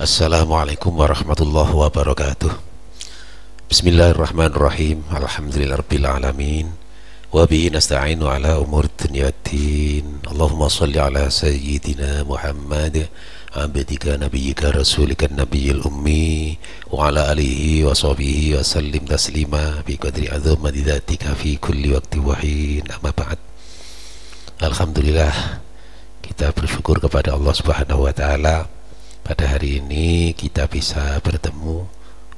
Assalamualaikum warahmatullahi wabarakatuh. Bismillahirrahmanirrahim. Alhamdulillahirabbil alamin. Wa bihi nasta'inu ala umuri dunya waddin. Allahumma shalli ala sayyidina Muhammad abdika nabiyyika rasulika nabiyil ummi wa ala alihi wa sahbihi wa sallim taslima bi qadri azamati dzatika fi kulli waqti wa hin. Amma ba'd. Alhamdulillah, kita bersyukur kepada Allah Subhanahu wa taala. Pada hari ini kita bisa bertemu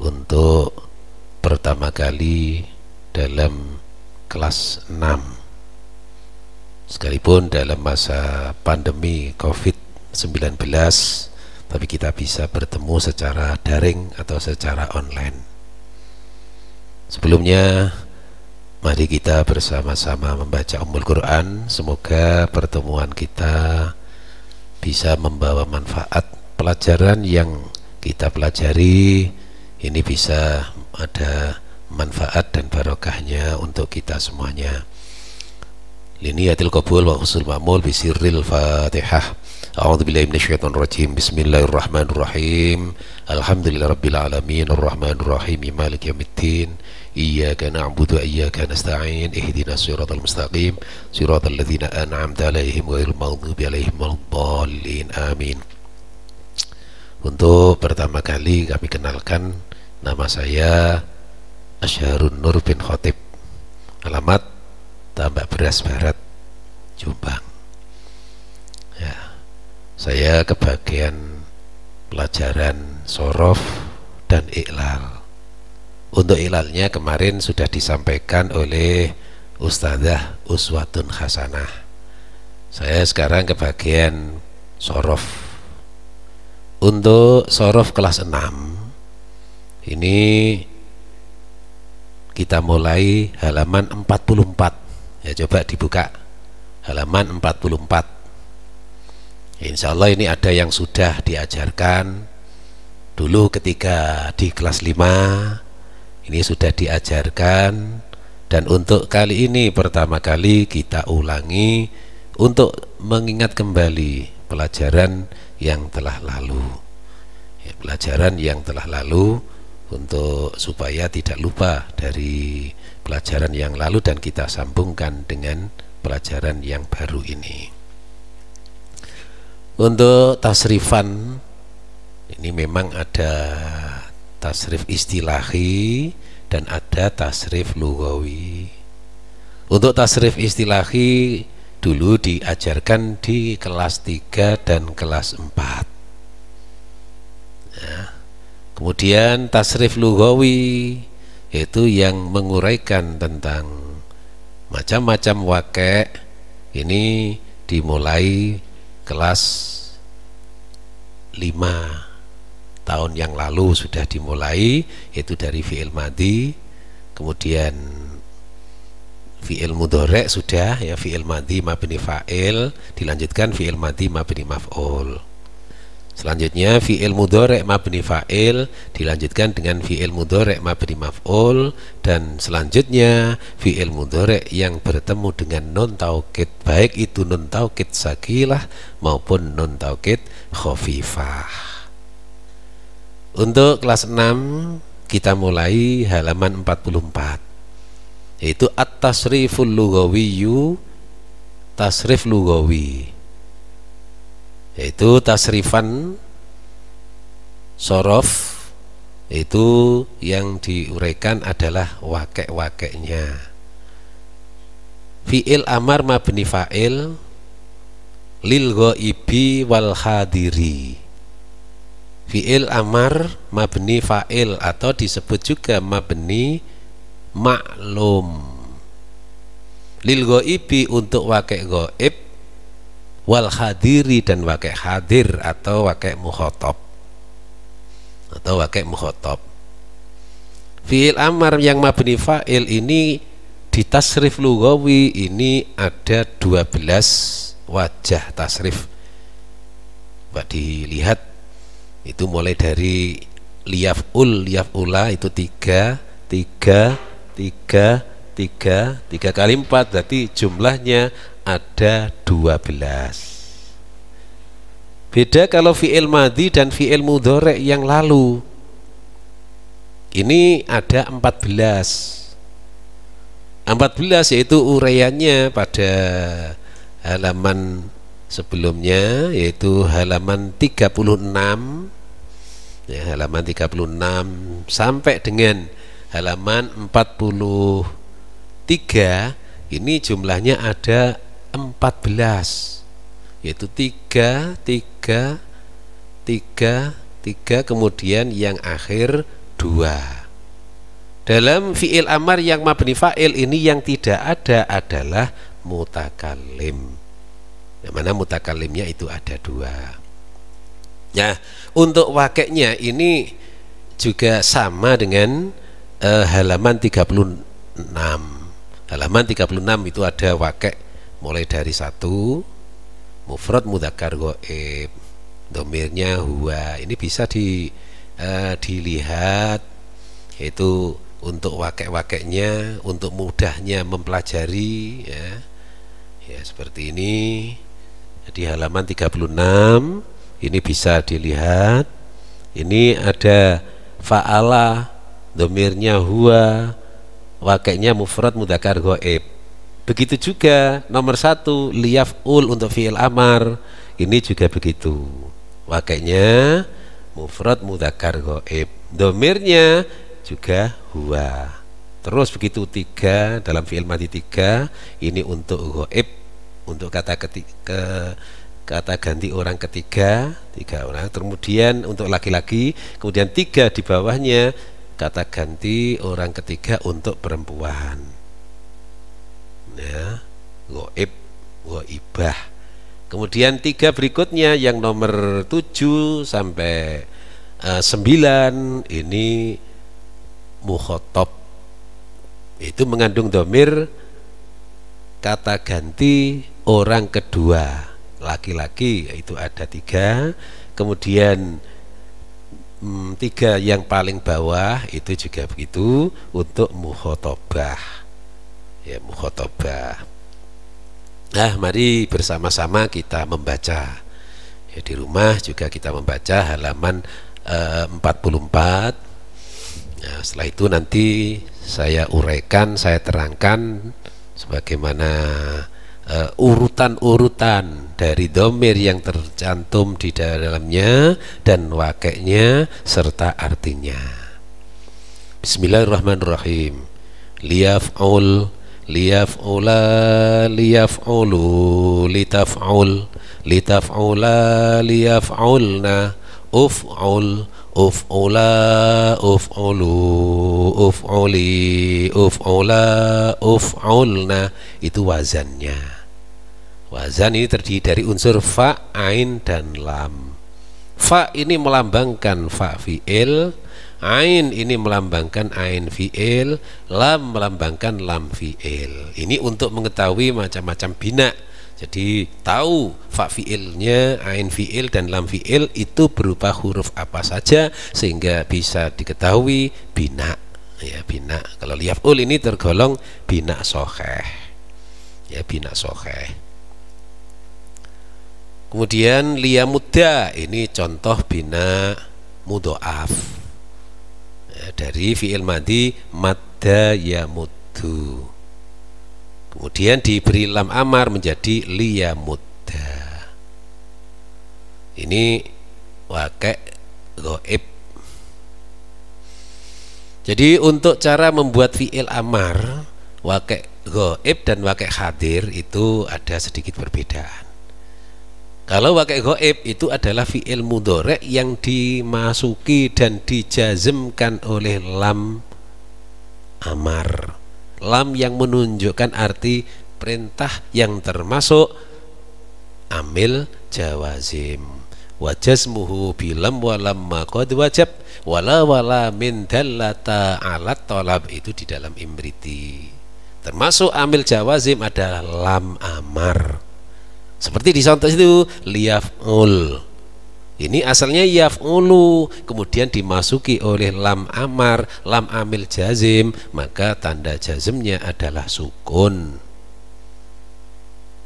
untuk pertama kali dalam kelas 6, sekalipun dalam masa pandemi COVID-19, tapi kita bisa bertemu secara daring atau secara online. Sebelumnya, mari kita bersama-sama membaca Ummul Quran. Semoga pertemuan kita bisa membawa manfaat. Pelajaran yang kita pelajari ini bisa ada manfaat dan barokahnya untuk kita semuanya. Liniyatil qabul wa husnul ma'mul bisirril Fatihah. A'udzubillahi minasyaitonir rajim. Bismillahirrahmanirrahim. Alhamdulillahirabbil alamin arrahmanirrahim maliki yaumiddin. Iyyaka na'budu wa iyyaka nasta'in. Ihdinas siratal mustaqim. Siratal ladzina an'amta 'alaihim ghairil maghdubi 'alaihim waladdallin. Amin. Untuk pertama kali kami kenalkan, nama saya Asyharun Nur bin Khotib, alamat Tambak Beras Barat, Jombang. Ya, saya kebagian pelajaran sorof dan iklal. Untuk iklalnya kemarin sudah disampaikan oleh Ustadzah Uswatun Hasanah. Saya sekarang kebagian sorof. Untuk sorof kelas 6 ini kita mulai halaman 44. Ya, coba dibuka halaman 44. Insya Allah ini ada yang sudah diajarkan dulu ketika di kelas 5. Ini sudah diajarkan, dan untuk kali ini pertama kali kita ulangi untuk mengingat kembali pelajaran yang telah lalu, ya, pelajaran yang telah lalu, untuk supaya tidak lupa dari pelajaran yang lalu dan kita sambungkan dengan pelajaran yang baru ini. Untuk tasrifan ini memang ada tasrif istilahi dan ada tasrif lughawi. Untuk tasrif istilahi dulu diajarkan di kelas 3 dan kelas 4. Ya. Kemudian tasrif lughawi yaitu yang menguraikan tentang macam-macam waqi', ini dimulai kelas 5 tahun yang lalu sudah dimulai, yaitu dari fi'il madhi, kemudian fi'il mudhari' sudah, ya, fi'il madhi mabni fa'il, dilanjutkan fi'il madhi mabni maf'ul. Selanjutnya fi'il mudhari' mabni fa'il dilanjutkan dengan fi'il mudhari' mabni maf'ul, dan selanjutnya fi'il mudhari' yang bertemu dengan nun taukid, baik itu nun taukid sakilah maupun nun taukid khafifah. Untuk kelas 6 kita mulai halaman 44, yaitu at-tasriful lughawiyyu, tasrif lughawi, yaitu tasrifan sorof, itu yang diuraikan adalah waqi'-waqi'nya. Fi'il amar mabni fa'il lil ghaibi wal hadiri. Fi'il amar mabni fa'il atau disebut juga mabni maklum. Lil ghaibi untuk waqi' ghaib, wal hadiri dan waqi' hadir atau waqi' mukhatab, atau waqi' mukhatab. Fi'il amar yang mabni fa'il ini di tasrif lughawi ini ada 12 wajah tasrif. Pak dilihat itu mulai dari liyaf'ul, liyaf'ula itu 3 kali 4, berarti jumlahnya ada 12. Beda kalau fi'il madhi dan fi'il mudhari' yang lalu. Ini ada 14 yaitu uraiannya pada halaman sebelumnya, yaitu halaman 36 ya, halaman 36 sampai dengan halaman 43. Ini jumlahnya ada 14, yaitu 3, kemudian yang akhir 2. Dalam fi'il amar yang mabni fa'il ini yang tidak ada adalah mutakallim, yang mana mutakallimnya itu ada 2. Nah, untuk wakeknya ini juga sama dengan halaman 36. Halaman 36 itu ada wakek mulai dari 1, mufrad mudzakkar ghaib, domirnya huwa. Ini bisa dilihat, yaitu untuk wakek-wakeknya, untuk mudahnya mempelajari ya. Ya seperti ini. Di halaman 36 ini bisa dilihat. Ini ada fa'ala, domirnya huwa, wakeknya mufrad mudzakkar ghaib. Begitu juga nomor 1 liyaf'ul untuk fi'il amar, ini juga begitu, wakeknya mufrad mudzakkar ghaib, domirnya juga huwa. Terus begitu 3 dalam fi'il madhi 3, ini untuk ghaib, untuk kata ganti orang ketiga, 3 orang. Kemudian untuk laki-laki, kemudian 3 di bawahnya kata ganti orang ketiga untuk perempuan ya, ghaib, ghaibah. Kemudian 3 berikutnya yang nomor 7 sampai 9 ini mukhatab, itu mengandung domir kata ganti orang kedua laki-laki, yaitu ada 3. Kemudian 3 yang paling bawah itu juga begitu untuk mukhatabah ya, mukhatabah. Nah, mari bersama-sama kita membaca ya, di rumah juga kita membaca halaman 44. Nah, setelah itu nanti saya uraikan, saya terangkan sebagaimana urutan-urutan dari domir yang tercantum di dalamnya dan wakeknya serta artinya. Bismillahirrahmanirrahim. Liyaf'ul, liyaf'ula, liyaf'ulu, litaf'ul, litaf'ula, liyaf'ulna, uf'ul, uf'ula, uf'ulu, uf'uli, uf'ula, uf'ulna. Itu wazannya. Wazan ini terdiri dari unsur fa, ain, dan lam. Fa ini melambangkan fa fi'il, ain ini melambangkan ain fi'il, lam melambangkan lam fi'il. Ini untuk mengetahui macam-macam bina. Jadi tahu fa fi'ilnya, ain fi'il, dan lam fi'il itu berupa huruf apa saja sehingga bisa diketahui bina. Ya, bina. Kalau liyaf'ul ini tergolong bina soheh. Ya, bina soheh. Kemudian liyamudda ini contoh bina mudhoaf ya, dari fi'il madhi madda yamuddu. Kemudian diberi lam amar menjadi liyamudda. Ini wakek ghaib. Jadi untuk cara membuat fi'il amar wakek ghaib dan wakek hadir itu ada sedikit perbedaan. Kalau wakek ghaib itu adalah fi'il mudhari' yang dimasuki dan dijazmkan oleh lam amar, lam yang menunjukkan arti perintah yang termasuk amil jawazim. Wajazmuhu bilam walam maqad wajab wala min dallata alat tolab, itu di dalam Imriti. Termasuk amil jawazim adalah lam amar. Seperti di contoh itu liyaf'ul. Ini asalnya yaf'ulu, kemudian dimasuki oleh lam amar, lam amil jazim, maka tanda jazmnya adalah sukun.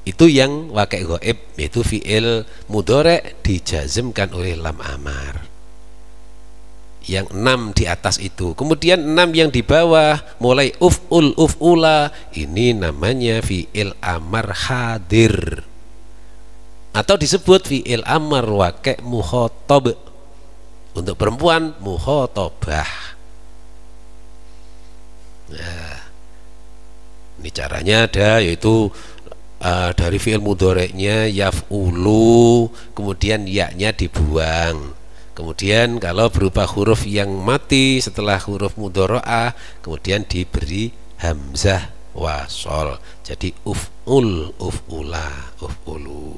Itu yang wakai ghaib, yaitu fi'il mudhari dijazmkan oleh lam amar. Yang 6 di atas itu. Kemudian 6 yang di bawah mulai uf'ul, uf'ula, ini namanya fi'il amar hadir. Atau disebut fi'il amar wakai mukhatab. Untuk perempuan mukhatabah. Nah, ini caranya ada, yaitu dari fi'il mudhari'nya yaf'ulu, kemudian ya-nya dibuang. Kemudian kalau berupa huruf yang mati setelah huruf mudhara'ah, kemudian diberi hamzah wasol. Jadi uf'ul, uf'ula, uf'ulu.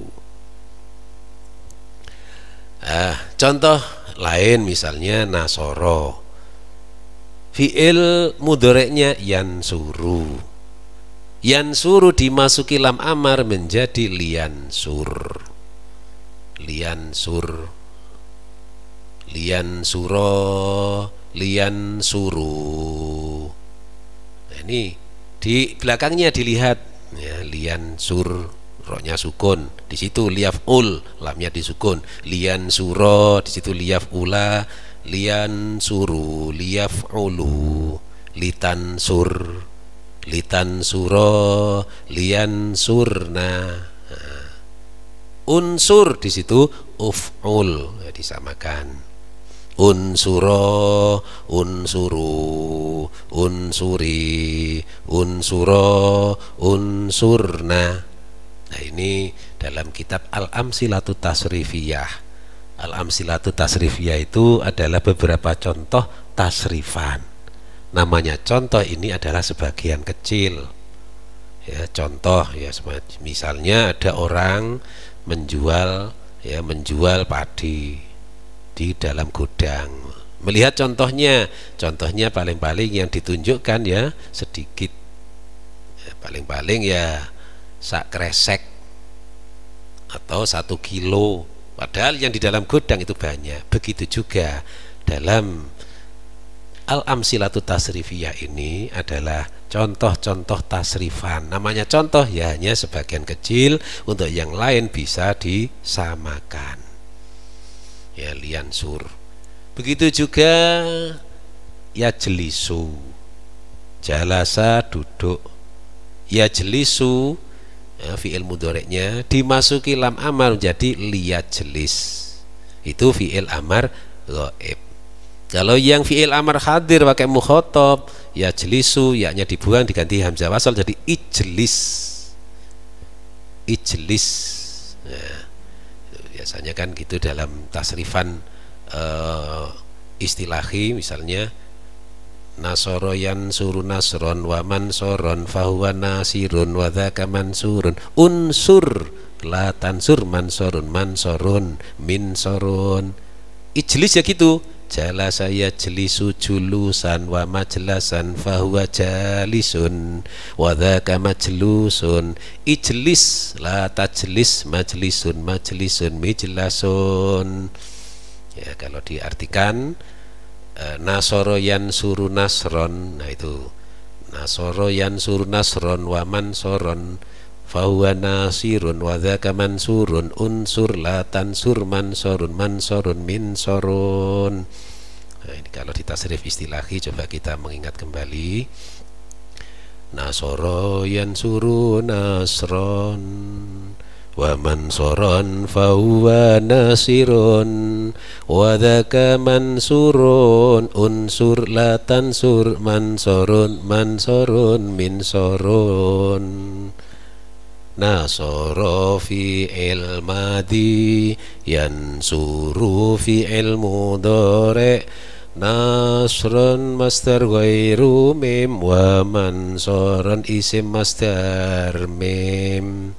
Contoh lain misalnya nasoro. Fi'il mudhari'nya yansuru. Yansuru dimasuki lam amar menjadi liansur. Liansur, liansuro, liansuru. Nah, ini di belakangnya dilihat ya, liansur, rohnya sukun, di situ liaful, lamnya disukun. Liansuro, di situ liafula, liansuru, liafulu, litansur, litansuro, liansurna. Nah, unsur di situ uf'ul, ya, disamakan. Unsuro, unsuru, unsuri, unsuro, unsurna. Nah, ini dalam kitab Al-Amsilatu Tasrifiyah. Al-Amsilatu Tasrifiyah itu adalah beberapa contoh tasrifan. Namanya contoh ini adalah sebagian kecil. Ya, contoh ya, misalnya ada orang menjual padi di dalam gudang. Melihat contohnya paling-paling yang ditunjukkan ya sedikit. Ya, paling-paling ya sak kresek atau 1 kilo. Padahal yang di dalam gudang itu banyak. Begitu juga dalam Al-Amsilatu Tasrifiyah ini adalah contoh-contoh tasrifan. Namanya contoh ya hanya sebagian kecil, untuk yang lain bisa disamakan. Ya, liansur. Begitu juga ya jelisu. Jalasa duduk. Ya jelisu, ya, fi'il mudhari'nya dimasuki lam amar menjadi liyajlis. Itu fi'il amar ghaib. Kalau yang fi'il amar hadir pakai mukhatab, ya jelisu, ya-nya dibuang diganti hamzah wasal jadi ijlis. Ijlis. Ya, biasanya kan gitu dalam tasrifan istilahi, misalnya nasoro yansuru nasron wa mansoron fahuwa nasirun wa dzaka mansurun. Unsur la tansur mansorun mansorun minsorun. Ijlis ya gitu. Jala saya jelisu julusan wa majlasan fahuwa jalisun wa dzaka majlusun. Ijlis la tajlis majlisun majlisun mijlasun. Ya, kalau diartikan nasoro yansuru nasron, nah itu nasoro yansuru nasron wa mansoron fahuwa nasirun wa dzaka mansurun. Unsur la tansur mansurun mansurun minsurun. Nah, ini kalau di tasrif istilahi coba kita mengingat kembali. Nasoro yansuru nasron wa mansuron fahuwa nasirun wa dzaka mansurun. Unsur la tansur mansurun mansurun minsurun. Nasoro fi'il madhi yansuru fi'il mudhari. Nasron masdar ghairu mim wa mansoron isim masdar mim.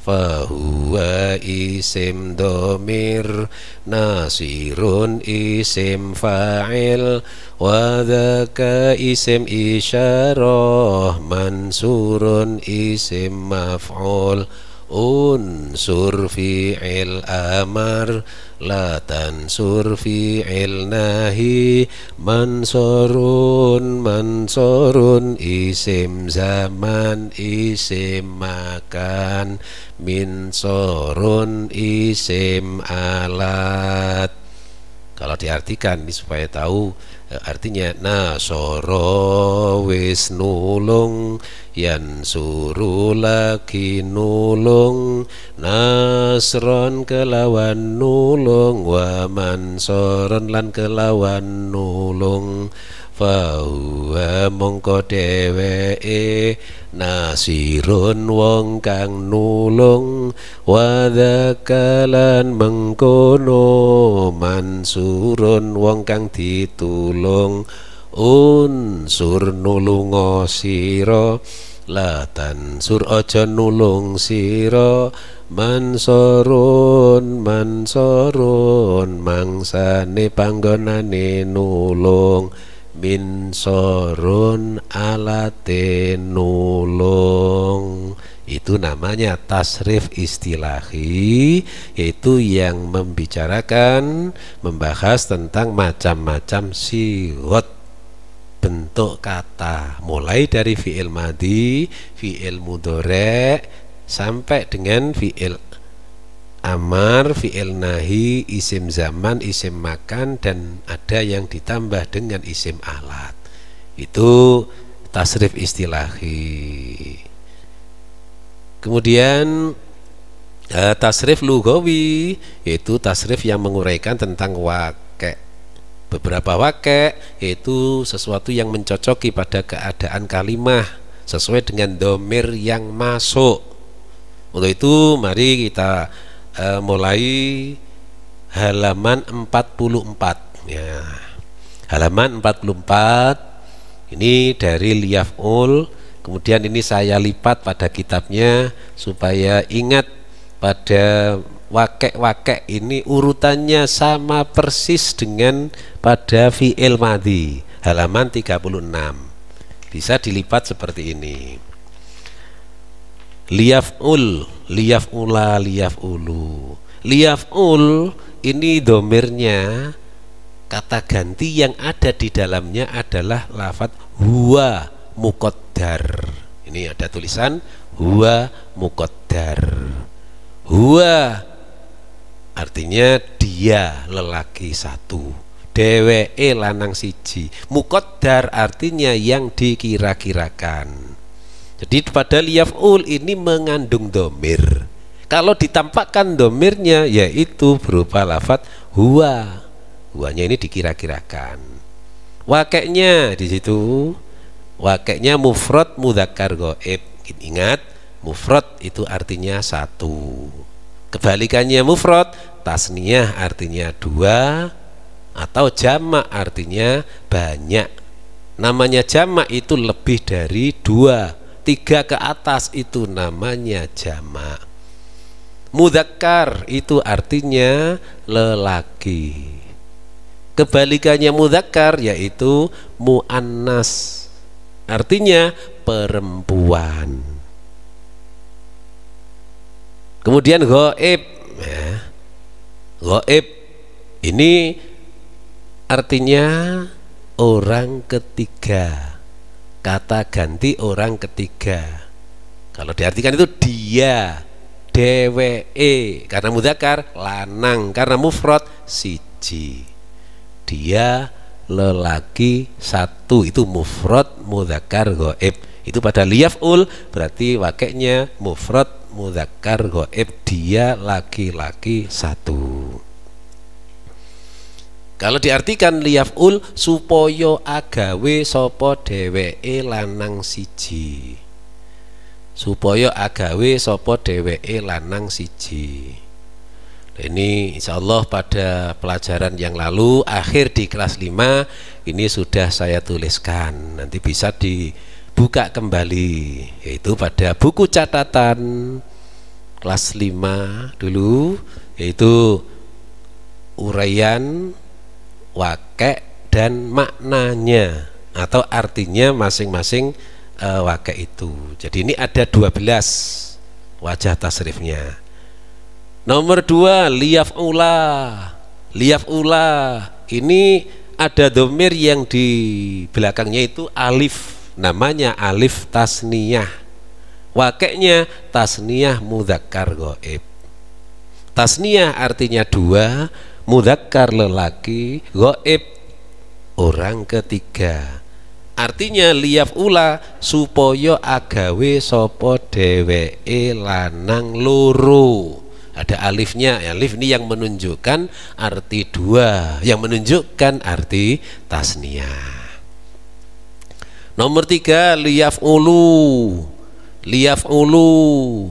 Fahuwa isim domir nasirun isim fa'il wa dzaka isim isyarah mansurun isim maf'ul unsur fi'il amar, la tansur fi'il nahi, mansurun mansurun isim zaman isim makan, minsurun isim alat. Kalau diartikan ini supaya tahu artinya, nasoro wis nulung, yansuru lagi nulung, nasron kelawan nulung, wa mansoron lan kelawan nulung, fahuwa mongko dheweke nasirun wong kang nulung, wadakalan mengkono mansurun wong kang ditulung, unsur nulungo sira, la tansur aja nulung sira, mansurun mansurun mangsane panggonane nulung, min sorun alate nulung. Itu namanya tasrif istilahi, yaitu yang membicarakan, membahas tentang macam-macam sigot bentuk kata, mulai dari fi'il madhi, fi'il mudhari' sampai dengan fi'il amar, fi'il nahi, isim zaman, isim makan, dan ada yang ditambah dengan isim alat. Itu tasrif istilahi. Kemudian tasrif lugawi, yaitu tasrif yang menguraikan tentang wake. Beberapa wake yaitu sesuatu yang mencocoki pada keadaan kalimah sesuai dengan dhamir yang masuk. Untuk itu mari kita mulai halaman 44 ya. Halaman 44 ini dari Liyaf'ul. Kemudian ini saya lipat pada kitabnya supaya ingat pada wake-wake ini urutannya sama persis dengan pada fi'il madhi. Halaman 36 bisa dilipat seperti ini. Liyaf'ul, liyaf'ula, liyaf'ulu. Liyaf'ul ini domirnya, kata ganti yang ada di dalamnya adalah lafadz huwa muqaddar. Ini ada tulisan huwa muqaddar. Huwa artinya dia lelaki satu, dheweke lanang siji. Muqaddar artinya yang dikira-kirakan. Jadi pada liyaf'ul ini mengandung domir. Kalau ditampakkan domirnya yaitu berupa lafadz huwa. Huwanya ini dikira-kirakan. Wakeknya di situ, wakeknya mufrad mudzakkar ghaib. Ingat, mufrad itu artinya satu. Kebalikannya mufrad tasniyah artinya dua, atau jamak artinya banyak. Namanya jamak itu lebih dari dua. 3 ke atas itu namanya jamak. Mudzakkar itu artinya lelaki. Kebalikannya mudzakkar yaitu muannas, artinya perempuan. Kemudian ghaib ya. Ghaib ini artinya orang ketiga, kata ganti orang ketiga. Kalau diartikan itu dia, dheweke, karena mudzakkar lanang, karena mufrad siji. Dia lelaki satu, itu mufrad mudzakkar ghaib. Itu pada liyaf'ul berarti wakeknya mufrad mudzakkar ghaib, dia laki-laki satu. Kalau diartikan liyaf'ul supaya agawe sapa dheweke lanang siji. Supaya agawe sapa dheweke lanang siji. Ini insyaallah pada pelajaran yang lalu akhir di kelas 5 ini sudah saya tuliskan. Nanti bisa dibuka kembali, yaitu pada buku catatan kelas 5 dulu, yaitu uraian wake dan maknanya atau artinya masing-masing wake itu. Jadi ini ada 12 wajah tasrifnya. Nomor 2 liyaf'ula. Liyaf'ula ini ada domir yang di belakangnya itu alif, namanya alif tasniyah. Wakeknya tasniyah mudzakkar ghaib. Tasniyah artinya 2, mudzakkar lelaki, ghaib orang ketiga. Artinya liyaf'ula supaya agawe sapa dheweke lanang loro. Ada alifnya, alif ini yang menunjukkan arti 2, yang menunjukkan arti tasniyah. Nomor 3 liyaf'ulu. Liyaf'ulu.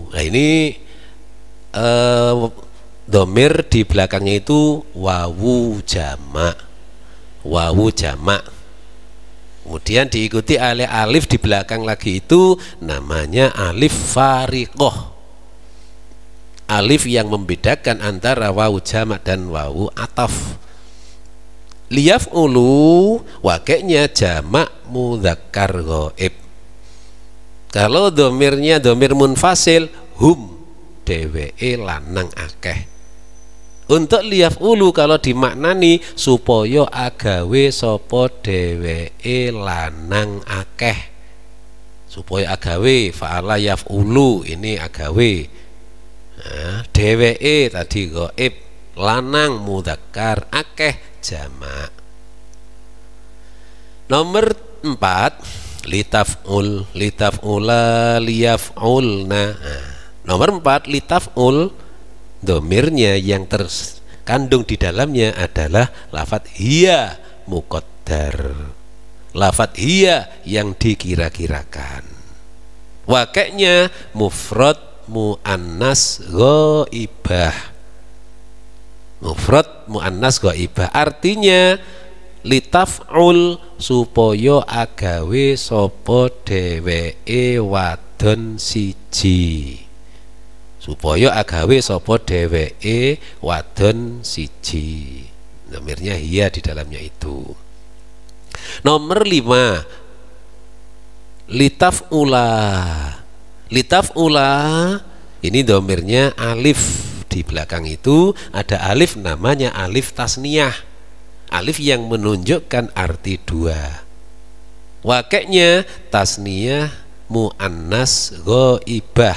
Nah ini domir di belakangnya itu wawu jamak. Wawu jamak. Kemudian diikuti oleh alif di belakang lagi itu namanya alif fariqoh. Alif yang membedakan antara wawu jamak dan wawu ataf. Liyaf'ulu wakeknya jamak mudzakkar ghaib. Kalau domirnya domir munfasil, hum dheweke lanang akeh. Untuk liyaf'ulu kalau dimaknani supaya agawe sapa dheweke lanang akeh. Supaya agawe fa'ala yaf'ulu ini agawe. Nah, dheweke tadi ghaib, lanang mudzakkar, akeh jamak. Nomor 4 litaf'ul, litaf'ula, liyaf'ulna. Nah, nomor 4 litaf'ul, domirnya yang terkandung di dalamnya adalah lafadz hiya muqaddar, lafadz hiya yang dikira-kirakan. Wakeknya mufrad muannas ghaibah. Mufrad muannas ghaibah artinya litaf'ul supaya agawe sapa dheweke wadon siji. Supaya agawe sapa dheweke wadon siji. Domirnya hiya di dalamnya itu. Nomor 5 litaf'ula. Litaf'ula ini domirnya alif, di belakang itu ada alif namanya alif tasniyah, alif yang menunjukkan arti 2. Wakeknya tasniyah muannas ghaibah,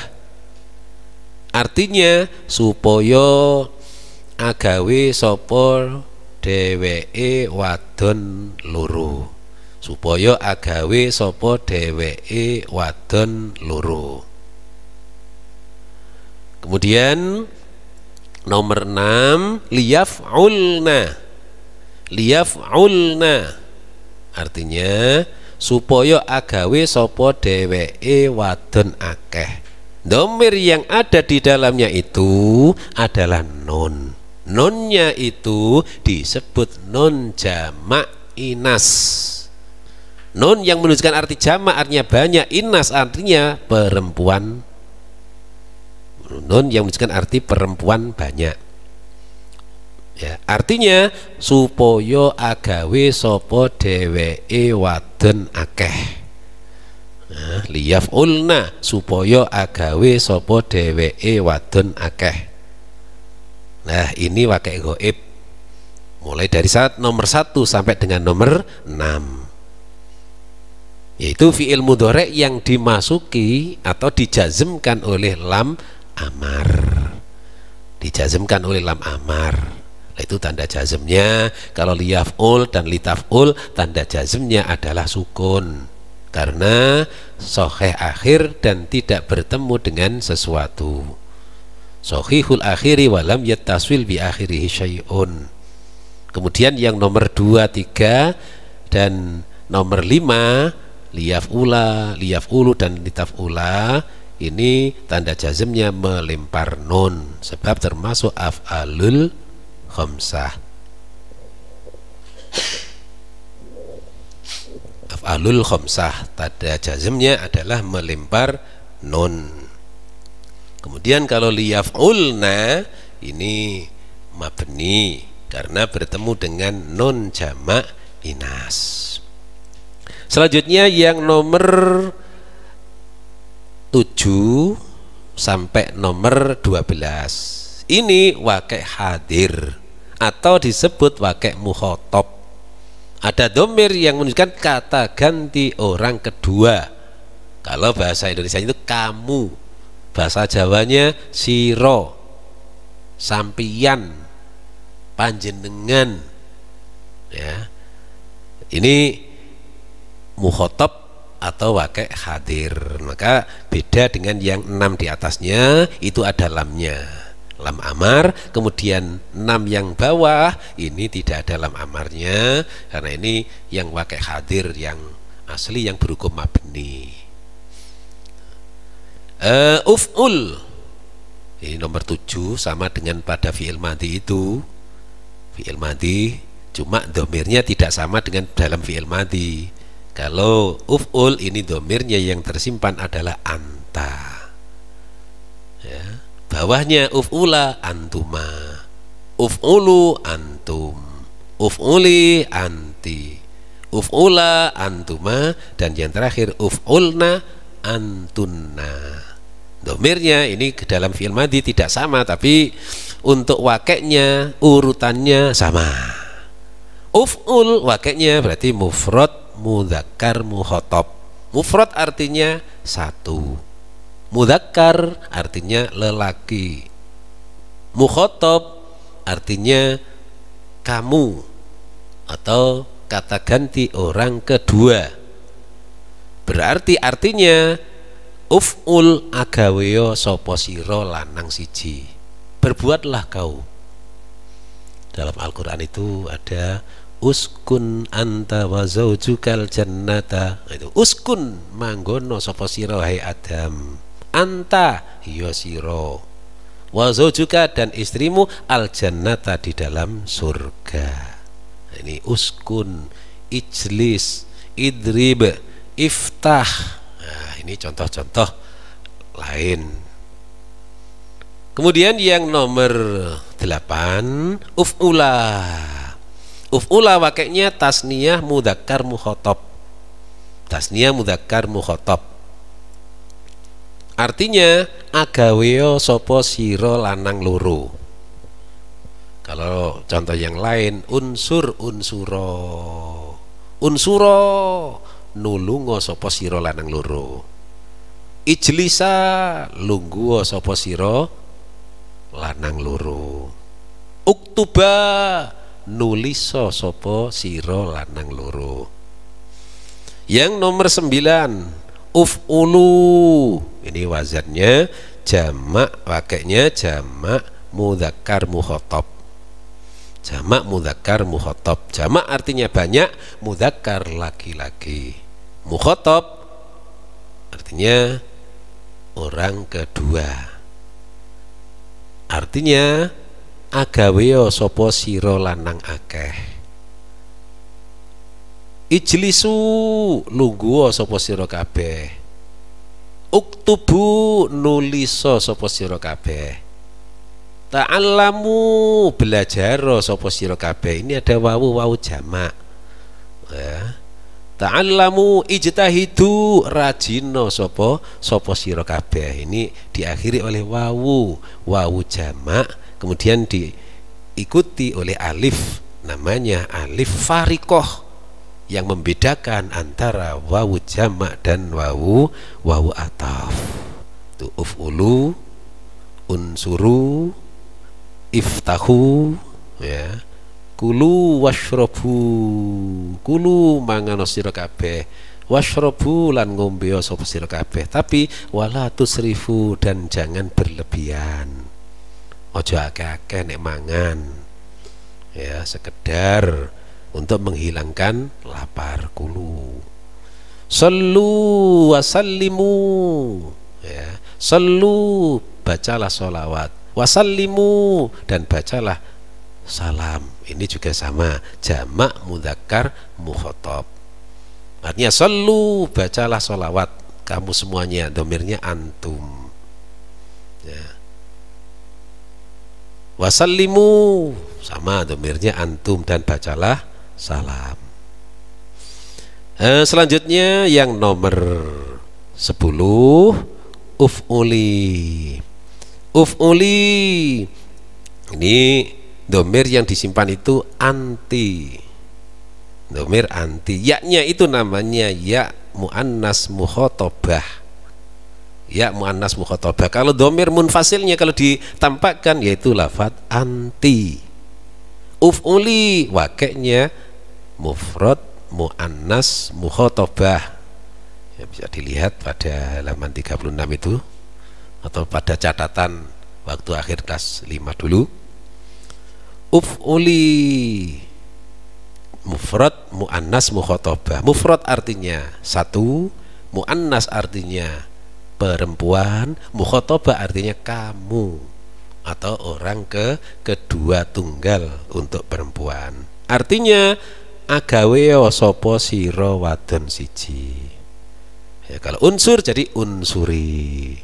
artinya supaya agawe sapa dheweke wadon loro. Supaya agawe sapa dheweke wadon loro. Kemudian nomor 6 liyaf'ulna. Liyaf'ulna artinya supaya agawe sapa dheweke wadon akeh. Domir yang ada di dalamnya itu adalah nun. Nunnya itu disebut nun jamak inas. Nun yang menunjukkan arti jamak artinya banyak, inas artinya perempuan. Nun yang menunjukkan arti perempuan banyak. Ya, artinya supaya agawe sapa dheweke wadon akeh. Nah, liyaf'ulna supaya agawe sapa dheweke wadon akeh. Nah, ini wakek ghaib. Mulai dari nomor 1 sampai dengan nomor 6. Yaitu fi'il mudhari' yang dimasuki atau dijazmkan oleh lam amar. Dijazmkan oleh lam amar. Itu tanda jazmnya. Kalau liyaf'ul dan litaf'ul tanda jazmnya adalah sukun, karena sahih akhir dan tidak bertemu dengan sesuatu. Sahihul akhiri walam yattaswil bi akhirihi syai'un. Kemudian yang nomor 2, 3 dan nomor 5 liyaf'ula, liyaf'ulu dan litaf'ula ini tanda jazmnya melempar nun, sebab termasuk af'alul khamsah. Af'alul khamsah tanda jazmnya adalah melempar nun. Kemudian kalau liyaf'ulna ini mabni karena bertemu dengan nun jamak inas. Selanjutnya yang nomor 7 sampai nomor 12. Ini wakil hadir atau disebut wakil mukhotob. Ada domir yang menunjukkan kata ganti orang kedua. Kalau bahasa Indonesia itu kamu, bahasa Jawanya siro, sampian, panjenengan. Ya, ini mukhotob atau wakil hadir. Maka beda dengan yang 6 di atasnya, itu ada lamnya, lam amar. Kemudian 6 yang bawah ini tidak ada lam amarnya, karena ini yang wakil hadir yang asli yang berhukum mabni. Uf'ul ini nomor 7 sama dengan pada fi'il madhi itu. Fi'il madhi cuma domirnya tidak sama dengan dalam fi'il madhi. Kalau uf'ul ini domirnya yang tersimpan adalah anta, ya. Bawahnya uf'ula antuma, uf'ulu antum, uf'uli anti, uf'ula antuma, dan yang terakhir uf'ulna antunna. Domirnya ini ke dalam fi'il madhi tidak sama, tapi untuk wakeknya urutannya sama. Uf'ul wakeknya berarti mufrad mudzakkar mukhotob. Mufrad artinya satu, mudzakkar artinya lelaki, mukhotob artinya kamu atau kata ganti orang kedua. Berarti artinya uf'ul agaweyo sopo siro lanang siji, berbuatlah kau. Dalam Al-Quran itu ada uskun anta wa zaujukal jannata. Itu uskun manggono sopo siro hai Adam, anta yo siro, wa zaujuka dan istrimu al jannata di dalam surga. Ini uskun, ijlis, idrib, iftah. Nah, ini contoh-contoh lain. Kemudian yang nomor 8 uf'ula. Uf'ula wakilnya tasniyah mudzakkar mukhotob. Tasniyah mudzakkar mukhotob artinya agaweyo sopo siro lanang loro. Kalau contoh yang lain unsur unsuro, unsuro nulungo sopo siro lanang loro, ijlisa lungguo sopo siro lanang loro, uktuba nuliso sopo siro lanang loro. Yang nomor 9 uf'ulu, ini wazannya jamak, wakilnya jamak mudzakkar mukhotob. Jamak mudzakkar mukhotob, jamak artinya banyak, mudzakkar laki-laki, mukhotob artinya orang kedua. Artinya agaweyo sopo siro lanang akeh, ijlisu lungguo sopo siro kabeh, uktubu nuliso sopo siro kabeh, ta'allamu belajaro sopo siro kabeh. Ini ada wawu jamak, ya. Ta'allamu ijtahidu rajino sopo siro kabeh. Ini diakhiri oleh wawu jamak, kemudian diikuti oleh alif, namanya alif farikoh, yang membedakan antara wawu jamak dan wawu ataf. Itu uf'ulu, unsuru, iftahu, ya, kulu washrobu, kulu mangan sira kabeh, washrobu lan ngombe sapa sira kabeh, tapi wala tusrifu dan jangan berlebihan. Ojo akeh-akeh nek mangan, ya, sekedar untuk menghilangkan lapar. Kulu sallu wasallimu, ya, sallu bacalah sholawat, wasallimu dan bacalah salam. Ini juga sama, jamak mudzakkar mukhotob. Artinya sallu bacalah sholawat kamu semuanya, domirnya antum, ya. Wasallimu sama, domirnya antum dan bacalah salam. Selanjutnya yang nomor 10 uf'uli. Uf'uli ini domir yang disimpan itu anti. Domir anti. Ya-nya itu namanya ya muannas mukhatabah. Ya muannas mukhatabah. Kalau domir munfasilnya kalau ditampakkan yaitu lafadz anti. Uf'uli wakeknya mufrad muannas mukhatabah. Ya, bisa dilihat pada halaman 36 itu atau pada catatan waktu akhir kelas 5 dulu. Uf'uli mufrad muannas mukhatabah. Mufrad artinya satu, muannas artinya perempuan, mukhatabah artinya kamu atau orang kedua tunggal untuk perempuan. Artinya agawe sapa sira wadon siji. Ya, kalau unsur jadi unsuri.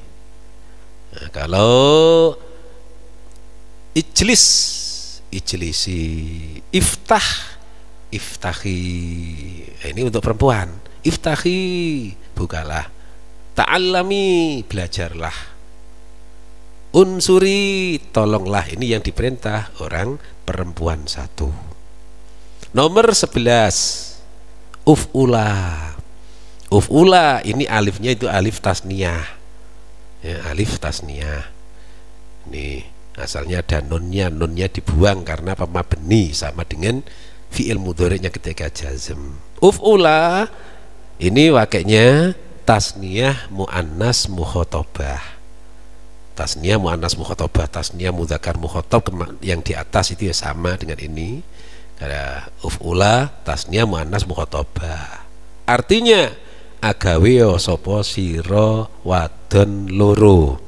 Nah, kalau ijlis ijlisi, iftah iftahi. Nah, ini untuk perempuan. Iftahi bukalah. Ta'allami belajarlah. Unsuri tolonglah. Ini yang diperintah orang perempuan satu. Nomor 11 uf'ula. Uf'ula ini alifnya itu alif tasniyah. Ya, alif tasniyah. Ini asalnya ada nunnya, nunnya dibuang karena pemabni sama dengan fi'il mudhari'nya ketika jazm. Uf'ula ini wakilnya tasniyah muannas mukhatabah. Tasniyah muannas mukhatabah, tasniyah mudzakkar mukhatab yang di atas itu ya sama dengan ini. Karena uf'ula tasniyah muannas mukhatabah. Artinya agawe sapa sira wadon loro.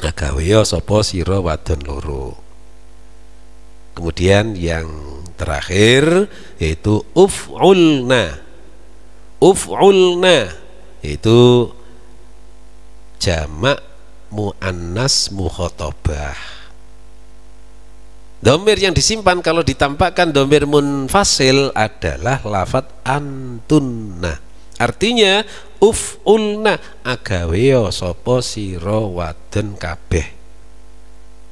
Agawe sapa sira wadon loro. Kemudian yang terakhir yaitu uf'ulna. Uf'ulna itu jamak muannas mukhatabah. Domir yang disimpan kalau ditampakkan domir munfasil adalah lafadz antunna. Artinya uf'ulna agawe sapa sira wadon kabeh.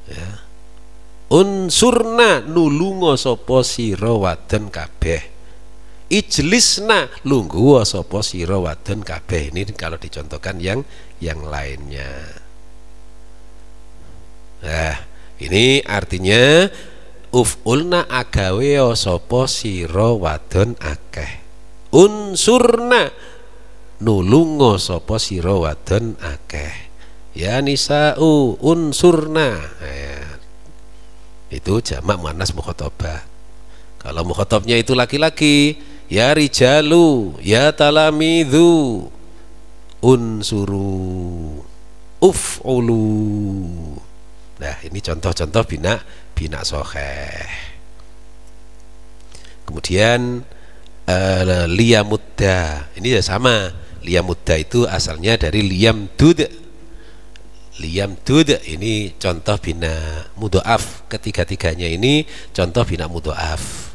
Ya. Unsurna nulunga sapa sira wadon kabeh. Ijlisna lungguh sapa sira wadon kabeh. Ini kalau dicontohkan yang lainnya. Nah, ini artinya uf'ulna agawe sapa sira wadon akeh. Unsurna nulunga sapa sira wadon akeh. Ya nisa'u unsurna. Itu jamak muannas mukhatabah. Kalau mukhatabnya itu laki-laki, ya rijalu, ya talamidhu, unsuru, uf'ulu. Nah, ini contoh-contoh bina soheh. Kemudian liyamudda. Ini ya sama. Liyamudda itu asalnya dari liyamdud. Liyamdud ini contoh bina mudhoaf. Ketiga-tiganya ini contoh bina mudhoaf.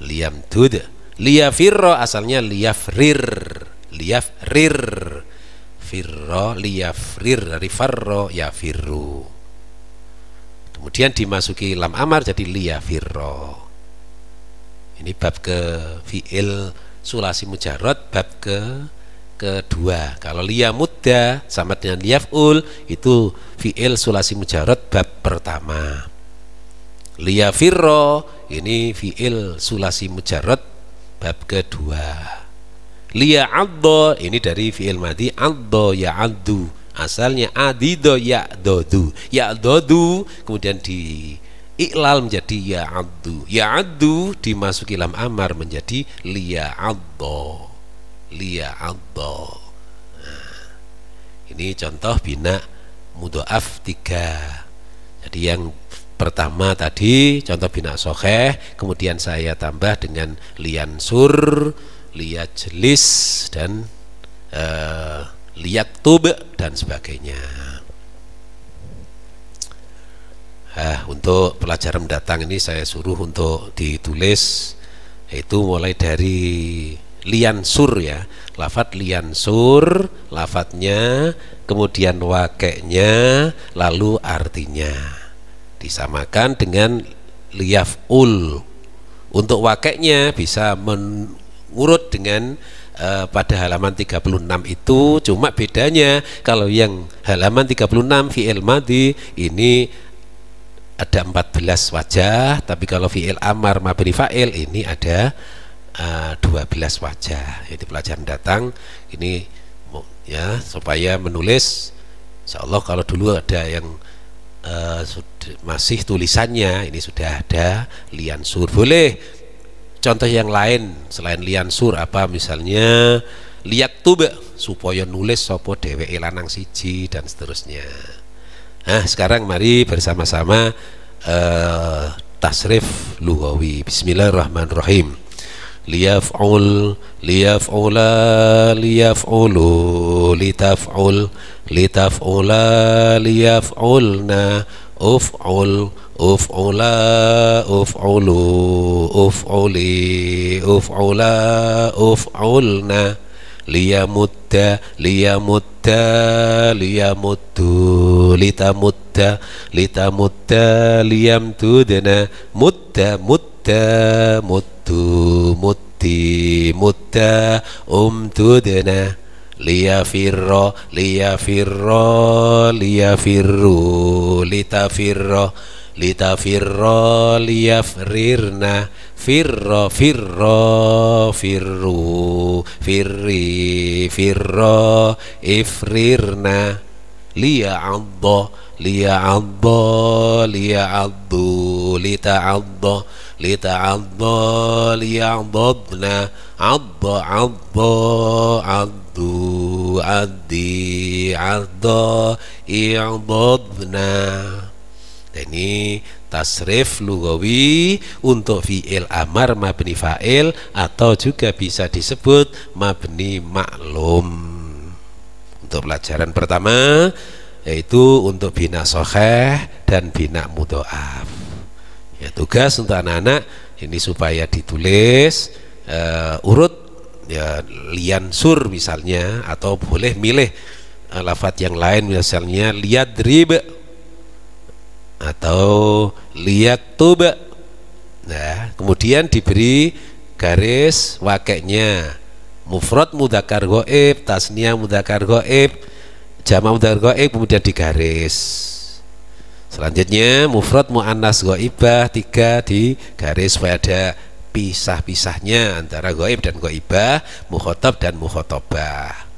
Liyamdud. Liyafirro asalnya liyafrir. Liyafrir. Firro liyafrir dari farro yafirru. Kemudian dimasuki lam amar jadi liyafirro. Ini bab ke fi'il sulasi mujarrad, bab kedua. Kalau liyamudda sama dengan liyaf'ul itu fi'il sulasi mujarrad bab pertama. Liyafirro ini fi'il sulasi mujarrad bab kedua. Liya'addo ini dari fi'il madhi addo ya'addu, asalnya adido ya'dodu. Ya'dodu kemudian di iklal menjadi ya'addu. Ya'addu dimasuki lam amar menjadi liya'addo. Liya'addo. Nah, ini contoh bina mudhoaf 3. Jadi yang pertama tadi contoh bina sokheh, kemudian saya tambah dengan liyansur, liyajlis dan liyaktub dan sebagainya. Untuk pelajaran mendatang ini saya suruh untuk ditulis, yaitu mulai dari liansur ya, lafat liansur, lafadznya, kemudian wakeknya, lalu artinya disamakan dengan liyaf'ul. Untuk wakeknya bisa mengurut dengan pada halaman 36 itu, cuma bedanya kalau yang halaman 36 fi'il madhi ini ada 14 wajah, tapi kalau fi'il amar mabni fa'il ini ada 12 wajah. Jadi pelajaran datang ini ya, supaya menulis insyaallah. Kalau dulu ada yang masih tulisannya, ini sudah ada liansur. Boleh contoh yang lain selain liansur apa, misalnya liyaktub, supaya nulis sopo dheweke lanang siji dan seterusnya. Nah sekarang mari bersama-sama tasrif lughawi. Bismillahirrahmanirrahim. Liyaf'ul, liyaf'ula, liyaf'ulu, litaf'ul, litaf'ula, liyaf'ulna, uf'ul, uf'ula, uf'ulu, uf'uli, uf'ula, uf'ulna, liyamutta, liyamutta, liyamuttu, litamutta, litamutta, liyamtudna, mutta, mutta, muttu, mutti, mutta, umtudna, liyafirra, liyafirra, liyafirru, litafirra, litafirra, liyafrirna, firra, firra, firru, firri, firra, ifrirna, liya'adda, liya'adda, liya'addu, lita'adda, lita'adda, liya'adadna, adda, adda, addu, addi, adda, i'adadna. Ini tasrif lugawi untuk fi'il amar mabni fa'il, atau juga bisa disebut mabni maklum. Untuk pelajaran pertama yaitu untuk bina soheh dan bina mudhoaf. Ya, tugas untuk anak-anak ini supaya ditulis urut ya, liansur misalnya, atau boleh milih lafadz yang lain, misalnya liyadrib atau liyaktub. Nah kemudian diberi garis wakeknya, mufrad mudzakkar ghaib, tasniyah mudzakkar ghaib, jamak mudzakkar ghaib, kemudian digaris. Selanjutnya mufrad muannas ghaibah 3 digaris supaya ada pisah-pisahnya antara ghaib dan ghaibah, mukhatab dan mukhatabah.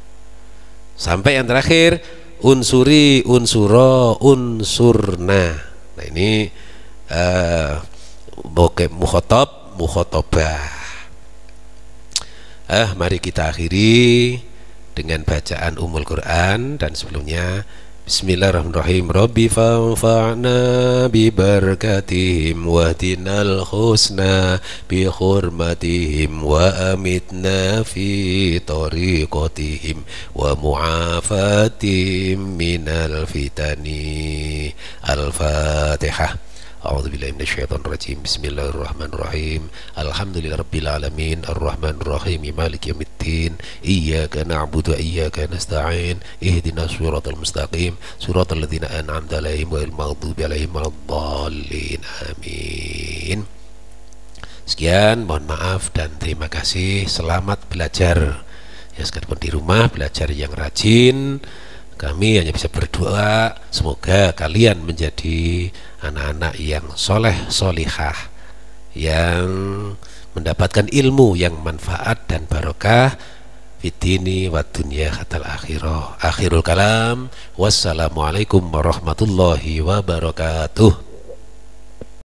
Sampai yang terakhir unsuri, unsuro, unsurna. Nah ini mukhatab, mukhatabah. Mari kita akhiri dengan bacaan Ummul Quran, dan sebelumnya Bismillahirrahmanirrahim. Rabbi fanfa'na bi barakatihim wahdinal husna bi hurmatihim wa amitna fi tariqatihim wa mu'afatihim minal fitani. Al-Fatihah. A'udzubillahi minasyaitonir rajim. Bismillahirrahmanirrahim. Alhamdulillahirabbil alamin arrahmanirrahim maliki yaumiddin. Iyyaka na'budu wa iyyaka nasta'in. Ihdinas siratal mustaqim siratal ladzina an'amta 'alaihim ghairil maghdubi 'alaihim waladdallin. Amin. Sekian, mohon maaf dan terima kasih. Selamat belajar. Ya, sekalipun di rumah belajar yang rajin. Kami hanya bisa berdoa semoga kalian menjadi anak-anak yang soleh solihah, yang mendapatkan ilmu yang manfaat dan barokah fitini wa dunya hatal akhirah. Akhirul kalam, wassalamualaikum warahmatullahi wabarakatuh.